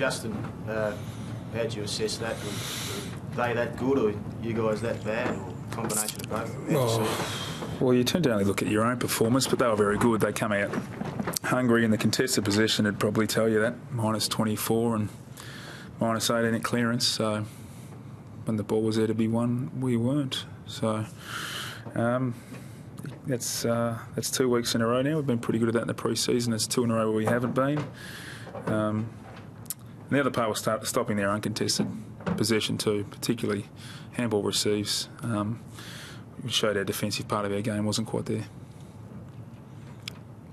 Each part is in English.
Justin, how do you assess that? Were they that good, or you guys that bad, or a combination of both? Well, you tend to only look at your own performance, but they were very good. They come out hungry in the contested possession. It'd probably tell you that, minus 24 and minus 18 at clearance. So when the ball was there to be won, we weren't. So that's 2 weeks in a row now. We've been pretty good at that in the pre-season. It's 2 in a row where we haven't been. The other part was stopping their uncontested possession too, particularly handball receives. We showed our defensive part of our game wasn't quite there.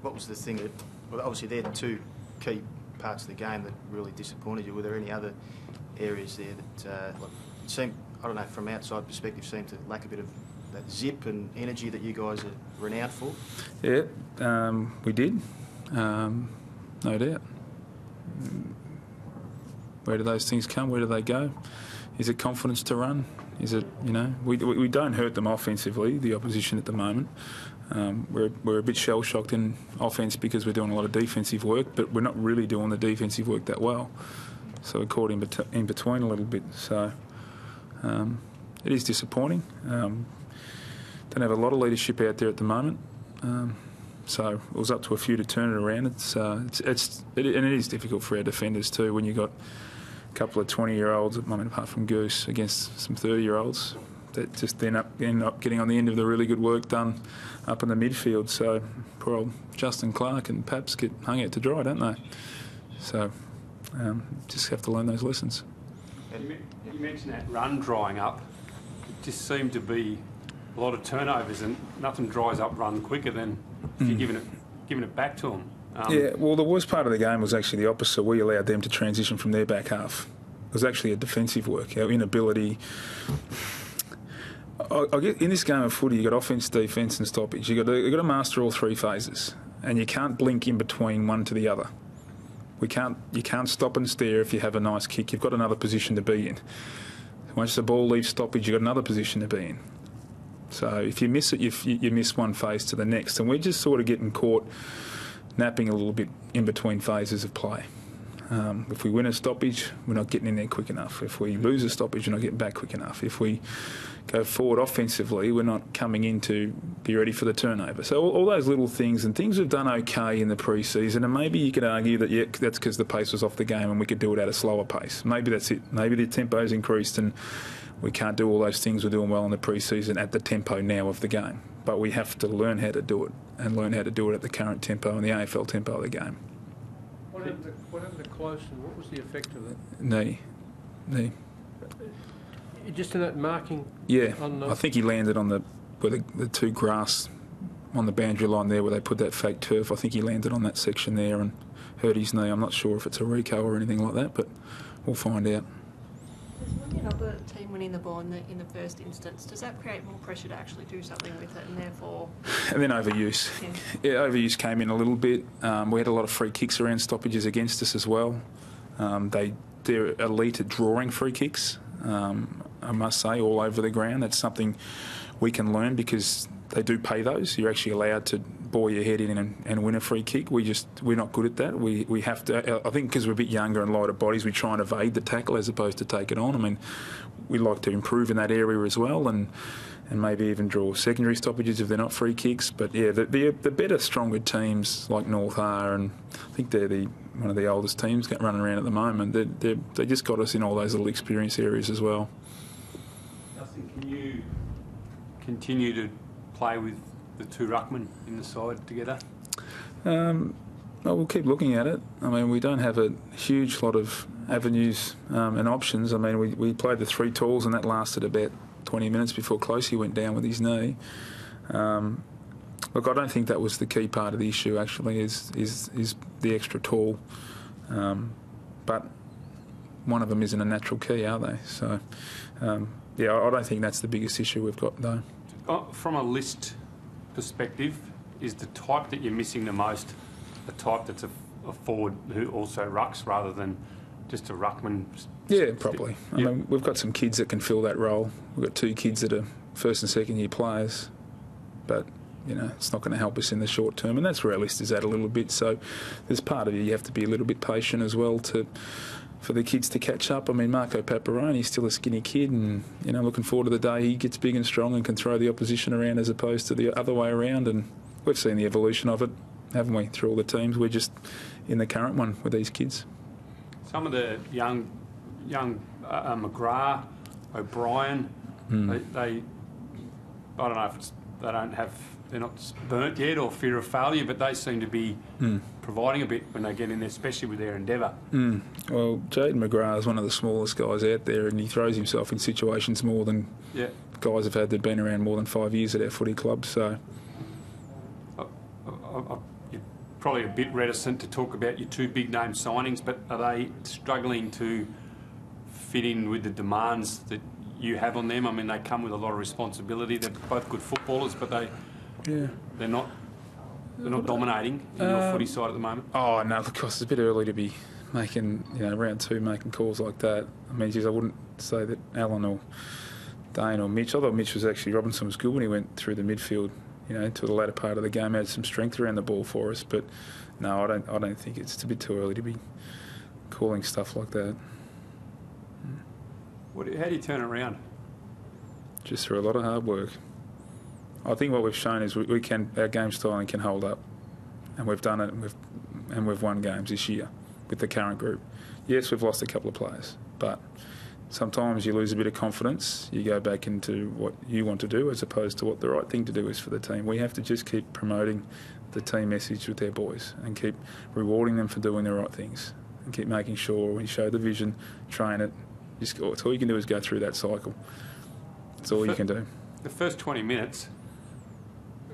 What was the thing that, well, obviously they're the two key parts of the game that really disappointed you? Were there any other areas there that seemed, I don't know, from outside perspective, seemed to lack a bit of that zip and energy that you guys are renowned for? Yeah, we did, no doubt. Where do those things come? Where do they go? Is it confidence to run? Is it, we don't hurt them offensively, the opposition at the moment. We're a bit shell-shocked in offence because we're doing a lot of defensive work, but we're not really doing the defensive work that well. So we're caught in between a little bit. So it is disappointing. Don't have a lot of leadership out there at the moment. So it was up to a few to turn it around. And it is difficult for our defenders too when you've got a couple of 20-year-olds, apart from Goose, against some 30-year-olds that just end up getting on the end of the really good work done up in the midfield. So poor old Justin Clark and Paps get hung out to dry, don't they? So just have to learn those lessons. You mentioned that run drying up. It just seemed to be a lot of turnovers, and nothing dries up run quicker than if you're giving it back to them. Yeah, well, the worst part of the game was actually the opposite. We allowed them to transition from their back half. It was actually a defensive work, our inability. I get in this game of footy, you've got offence, defence and stoppage. You've got to master all three phases, and you can't blink in between one to the other. You can't stop and stare if you have a nice kick. You've got another position to be in. Once the ball leaves stoppage, you've got another position to be in. So if you miss it, you miss one phase to the next. And we're just sort of getting caught napping a little bit in between phases of play. If we win a stoppage, we're not getting in there quick enough. If we lose a stoppage, we're not getting back quick enough. If we go forward offensively, we're not coming in to be ready for the turnover. So all those little things, and things we've done okay in the pre-season, and maybe you could argue that, yeah, that's because the pace was off the game and we could do it at a slower pace. Maybe that's it. Maybe the tempo's increased and we can't do all those things we're doing well in the pre-season at the tempo now of the game. But we have to learn how to do it, and learn how to do it at the current tempo and the AFL tempo of the game. What happened to Close, and what was the effect of that? Knee. Just in that marking? Yeah, I think he landed on the two grass on the boundary line there where they put that fake turf. I think he landed on that section there and hurt his knee. I'm not sure if it's a reco or anything like that, but we'll find out. Looking at the team winning the ball in the first instance, does that create more pressure to actually do something with it, and therefore... And then overuse. Yeah, overuse came in a little bit. We had a lot of free kicks around stoppages against us as well. They're elite at drawing free kicks, I must say, all over the ground. That's something we can learn because they do pay those. You're actually allowed to bore your head in and win a free kick. We're not good at that. We have to, I think because we're a bit younger and lighter bodies, we try and evade the tackle as opposed to take it on. I mean, we like to improve in that area as well, and maybe even draw secondary stoppages if they're not free kicks. But yeah, the better, stronger teams like North are, and I think they're one of the oldest teams running around at the moment. They just got us in all those little experience areas as well. Justin, can you continue to play with the two ruckmen in the side together? Well, we'll keep looking at it. I mean, we don't have a huge lot of avenues and options. I mean, we played the three talls and that lasted about 20 minutes before Closey went down with his knee. Look, I don't think that was the key part of the issue, actually, is the extra tall. But one of them isn't a natural key, are they? So, yeah, I don't think that's the biggest issue we've got, though. From a list perspective, is the type that you're missing the most a type that's a forward who also rucks rather than just a ruckman? Yeah, probably. I mean, we've got some kids that can fill that role. We've got two kids that are first and second year players, but it's not going to help us in the short term, and that's where our list is at a little bit. So there's part of you have to be a little bit patient as well to for the kids to catch up. I mean, Marco Paparoni's still a skinny kid, and looking forward to the day he gets big and strong and can throw the opposition around as opposed to the other way around. And we've seen the evolution of it, haven't we, through all the teams? We're just in the current one with these kids. Some of the young McGrath, O'Brien, they I don't know if it's, they're not burnt yet or fear of failure, but they seem to be providing a bit when they get in there, especially with their endeavour. Well, Jaden McGrath is one of the smallest guys out there, and he throws himself in situations more than guys have had that have been around more than 5 years at our footy club. So you're probably a bit reticent to talk about your two big name signings, but are they struggling to fit in with the demands that you have on them? I mean, they come with a lot of responsibility. They're both good footballers, but they're not dominating in your footy side at the moment. Oh no, of course, it's a bit early to be making round two making calls like that. I mean, geez, I wouldn't say that Alan or Dane or Mitch. I thought Mitch was actually Robinson was good when he went through the midfield. To the latter part of the game, had some strength around the ball for us. But no, I don't think it's a bit too early to be calling stuff like that. How do you turn it around? Just through a lot of hard work. I think what we've shown is we can, our game styling can hold up, and we've done it, and we've won games this year with the current group. Yes, we've lost a couple of players, but sometimes you lose a bit of confidence. You go back into what you want to do as opposed to what the right thing to do is for the team. We have to just keep promoting the team message with their boys and keep rewarding them for doing the right things and keep making sure we show the vision, train it. It's all you can do is go through that cycle. That's all you can do. The first 20 minutes,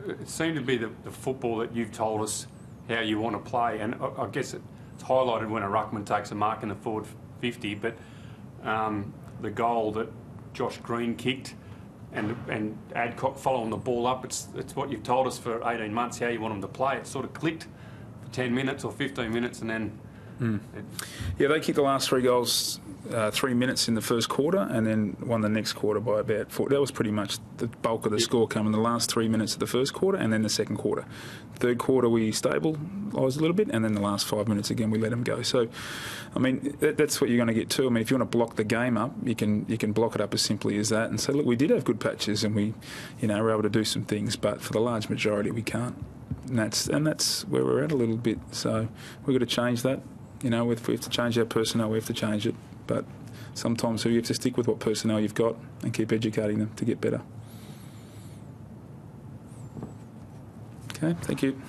it seemed to be the football that you've told us how you want to play, and I guess it's highlighted when a ruckman takes a mark in the forward 50, but the goal that Josh Green kicked and Adcock following the ball up, it's what you've told us for 18 months, how you want them to play. It sort of clicked for 10 minutes or 15 minutes and then... Yeah, they kicked the last 3 goals 3 minutes in the first quarter and then won the next quarter by about 4. That was pretty much the bulk of the score came in the last 3 minutes of the first quarter and then the second quarter. Third quarter we stabilised a little bit and then the last 5 minutes again we let them go. So, I mean, that's what you're going to get too. I mean, if you want to block the game up, you can block it up as simply as that and say, look, we did have good patches and we were able to do some things, but for the large majority we can't. And that's where we're at a little bit. So we've got to change that. If we have to change our personnel, we have to change it. But sometimes you have to stick with what personnel you've got and keep educating them to get better. Okay, thank you.